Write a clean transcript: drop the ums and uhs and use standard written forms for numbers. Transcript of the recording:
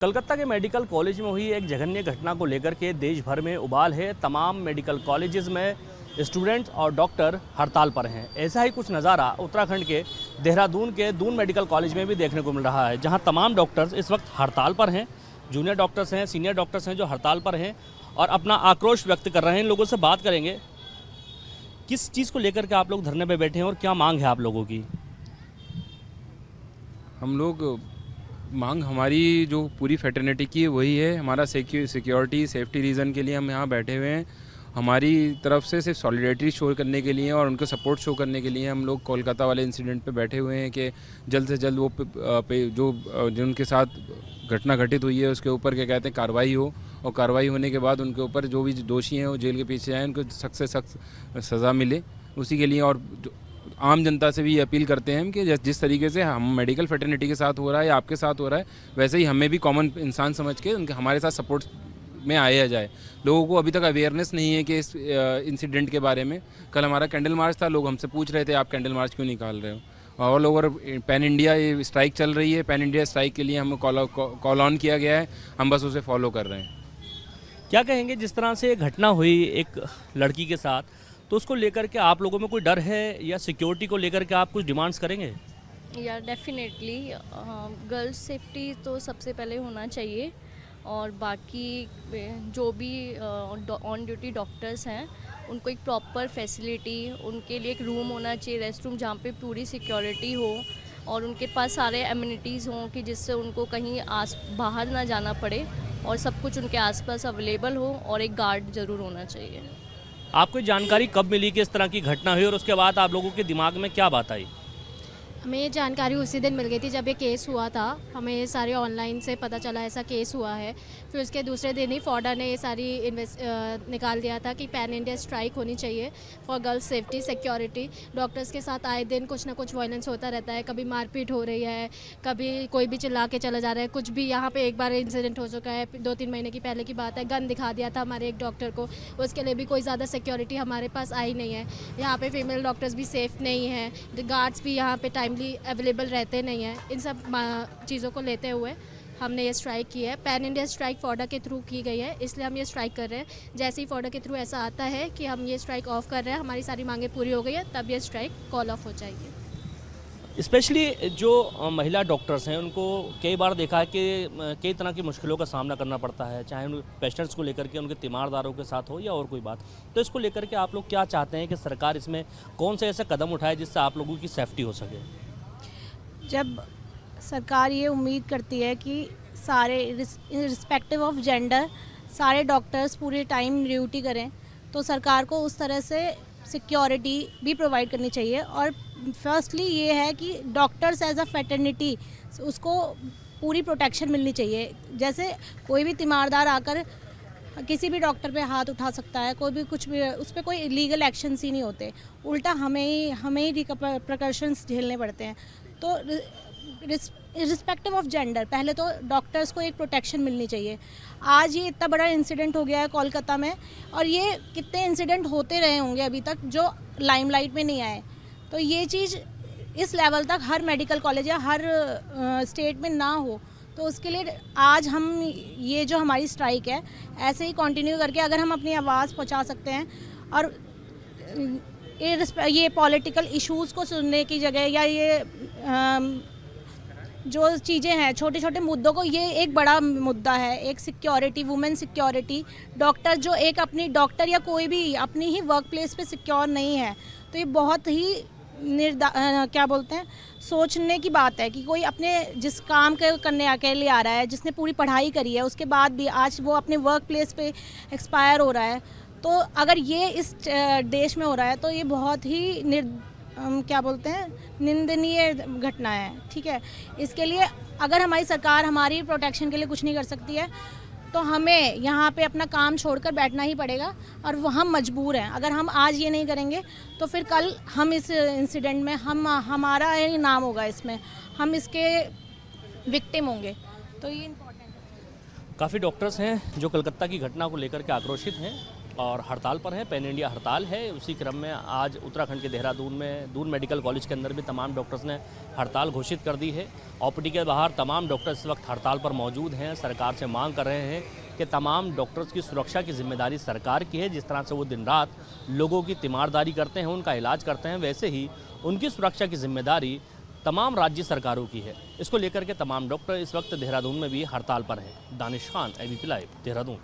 कलकत्ता के medical college में हुई एक जघन्य घटना को लेकर के देश भर में उबाल है। तमाम मेडिकल कॉलेजेस में स्टूडेंट्स और डॉक्टर हड़ताल पर हैं। ऐसा ही कुछ नज़ारा उत्तराखंड के देहरादून के दून मेडिकल कॉलेज में भी देखने को मिल रहा है, जहां तमाम डॉक्टर्स इस वक्त हड़ताल पर हैं। जूनियर डॉक्टर्स हैं, सीनियर डॉक्टर्स हैं जो हड़ताल पर हैं और अपना आक्रोश व्यक्त कर रहे हैं। इन लोगों से बात करेंगे किस चीज़ को लेकर के आप लोग धरने पर बैठे हैं और क्या मांग है आप लोगों की। हम लोग मांग हमारी जो पूरी फैटर्निटी की है वही है। हमारा सिक्योरिटी सेफ्टी रीज़न के लिए हम यहाँ बैठे हुए हैं। हमारी तरफ से सिर्फ सॉलिडेरिटी शो करने के लिए और उनको सपोर्ट शो करने के लिए हम लोग कोलकाता वाले इंसिडेंट पे बैठे हुए हैं कि जल्द से जल्द वो जो जिनके साथ घटना घटित हुई है उसके ऊपर क्या कहते हैं कार्रवाई हो, और कार्रवाई होने के बाद उनके ऊपर जो भी दोषी हैं वो जेल के पीछे आए, उनको सख्त से सख्त सज़ा मिले। उसी के लिए और आम जनता से भी ये अपील करते हैं कि जिस तरीके से हम मेडिकल फैटर्निटी के साथ हो रहा है या आपके साथ हो रहा है, वैसे ही हमें भी कॉमन इंसान समझ के उनके हमारे साथ सपोर्ट में आया जाए। लोगों को अभी तक अवेयरनेस नहीं है कि इस इंसिडेंट के बारे में। कल हमारा कैंडल मार्च था, लोग हमसे पूछ रहे थे आप कैंडल मार्च क्यों निकाल रहे हो। ऑल ओवर पैन इंडिया ये स्ट्राइक चल रही है। पैन इंडिया स्ट्राइक के लिए हमें कॉल ऑन किया गया है, हम बस उसे फॉलो कर रहे हैं। क्या कहेंगे, जिस तरह से गर्टना हुई एक लड़की के साथ, तो उसको लेकर के आप लोगों में कोई डर है या सिक्योरिटी को लेकर के आप कुछ डिमांड्स करेंगे? या डेफिनेटली गर्ल्स सेफ्टी तो सबसे पहले होना चाहिए, और बाकी जो भी ऑन ड्यूटी डॉक्टर्स हैं उनको एक प्रॉपर फैसिलिटी, उनके लिए एक रूम होना चाहिए, रेस्ट रूम, जहाँ पे पूरी सिक्योरिटी हो और उनके पास सारे एमिनिटीज़ हों कि जिससे उनको कहीं बाहर ना जाना पड़े और सब कुछ उनके आसपास अवेलेबल हो, और एक गार्ड ज़रूर होना चाहिए। आपको जानकारी कब मिली कि इस तरह की घटना हुई और उसके बाद आप लोगों के दिमाग में क्या बात आई? हमें ये जानकारी उसी दिन मिल गई थी जब ये केस हुआ था। हमें ये सारे ऑनलाइन से पता चला ऐसा केस हुआ है। फिर उसके दूसरे दिन ही फॉडा ने ये सारी निकाल दिया था कि पैन इंडिया स्ट्राइक होनी चाहिए for girls safety security. Doctors के साथ आए दिन कुछ ना कुछ वायलेंस होता रहता है, कभी मारपीट हो रही है, कभी कोई भी चिल्ला के चला जा रहा है, कुछ भी। यहाँ पे एक बार इंसिडेंट हो चुका है, 2-3 महीने की पहले की बात है, गन दिखा दिया था हमारे एक डॉक्टर को। उसके लिए भी कोई ज़्यादा सिक्योरिटी हमारे पास आई नहीं है। यहाँ पे फीमेल डॉक्टर्स भी सेफ़ नहीं हैं, गार्ड्स भी यहाँ पे अवेलेबल रहते नहीं हैं। इन सब चीज़ों को लेते हुए हमने ये स्ट्राइक की है। पैन इंडिया स्ट्राइक फॉडा के थ्रू की गई है, इसलिए हम ये स्ट्राइक कर रहे हैं। जैसे ही फॉडा के थ्रू ऐसा आता है कि हम ये स्ट्राइक ऑफ कर रहे हैं, हमारी सारी मांगें पूरी हो गई है, तब ये स्ट्राइक कॉल ऑफ हो जाएगी। स्पेशली जो महिला डॉक्टर्स हैं उनको कई बार देखा है कि कई तरह की मुश्किलों का सामना करना पड़ता है, चाहे उन पेशेंट्स को लेकर के, उनके तीमारदारों के साथ हो या और कोई बात। तो इसको लेकर के आप लोग क्या चाहते हैं कि सरकार इसमें कौन से ऐसे कदम उठाए जिससे आप लोगों की सेफ्टी हो सके? जब सरकार ये उम्मीद करती है कि सारे रिस्पेक्टिव ऑफ जेंडर सारे डॉक्टर्स पूरे टाइम ड्यूटी करें, तो सरकार को उस तरह से सिक्योरिटी भी प्रोवाइड करनी चाहिए। और फर्स्टली ये है कि डॉक्टर्स एज अ फैटर्निटी उसको पूरी प्रोटेक्शन मिलनी चाहिए। जैसे कोई भी तीमारदार आकर किसी भी डॉक्टर पे हाथ उठा सकता है, कोई भी कुछ भी, उस पर कोई लीगल एक्शंस ही नहीं होते, उल्टा हमें ही रिकॉर्ड्स झेलने पड़ते हैं। तो रिस्पेक्टिव ऑफ जेंडर पहले तो डॉक्टर्स को एक प्रोटेक्शन मिलनी चाहिए। आज ये इतना बड़ा इंसिडेंट हो गया है कोलकाता में, और ये कितने इंसिडेंट होते रहे होंगे अभी तक जो लाइमलाइट में नहीं आए। तो ये चीज़ इस लेवल तक हर मेडिकल कॉलेज या हर स्टेट में ना हो, तो उसके लिए आज हम ये जो हमारी स्ट्राइक है ऐसे ही कंटिन्यू करके अगर हम अपनी आवाज़ पहुंचा सकते हैं, और ये पॉलिटिकल इश्यूज़ को सुनने की जगह या ये जो चीज़ें हैं छोटे छोटे मुद्दों को, ये एक बड़ा मुद्दा है, एक सिक्योरिटी, वुमेन सिक्योरिटी। डॉक्टर जो एक अपनी डॉक्टर या कोई भी अपनी ही वर्क प्लेस पे सिक्योर नहीं है, तो ये बहुत ही क्या बोलते हैं, सोचने की बात है कि कोई अपने जिस काम के करने के लिए आ रहा है, जिसने पूरी पढ़ाई करी है, उसके बाद भी आज वो अपने वर्क प्लेस पे एक्सपायर हो रहा है। तो अगर ये इस देश में हो रहा है तो ये बहुत ही क्या बोलते हैं, निंदनीय घटना है। ठीक है, इसके लिए अगर हमारी सरकार हमारी प्रोटेक्शन के लिए कुछ नहीं कर सकती है, तो हमें यहाँ पे अपना काम छोड़कर बैठना ही पड़ेगा, और वो हम मजबूर हैं। अगर हम आज ये नहीं करेंगे तो फिर कल हम इस इंसिडेंट में हमारा ही नाम होगा, इसमें हम इसके विक्टिम होंगे। तो ये इम्पोर्टेंट है। काफ़ी डॉक्टर्स हैं जो कलकत्ता की घटना को लेकर के आक्रोशित हैं और हड़ताल पर हैं, पैन इंडिया हड़ताल है। उसी क्रम में आज उत्तराखंड के देहरादून में दून मेडिकल कॉलेज के अंदर भी तमाम डॉक्टर्स ने हड़ताल घोषित कर दी है। ओपीडी के बाहर तमाम डॉक्टर इस वक्त हड़ताल पर मौजूद हैं। सरकार से मांग कर रहे हैं कि तमाम डॉक्टर्स की सुरक्षा की जिम्मेदारी सरकार की है। जिस तरह से वो दिन रात लोगों की तीमारदारी करते हैं, उनका इलाज करते हैं, वैसे ही उनकी सुरक्षा की जिम्मेदारी तमाम राज्य सरकारों की है। इसको लेकर के तमाम डॉक्टर इस वक्त देहरादून में भी हड़ताल पर हैं। Danish Khan, ABP live, Dehradun.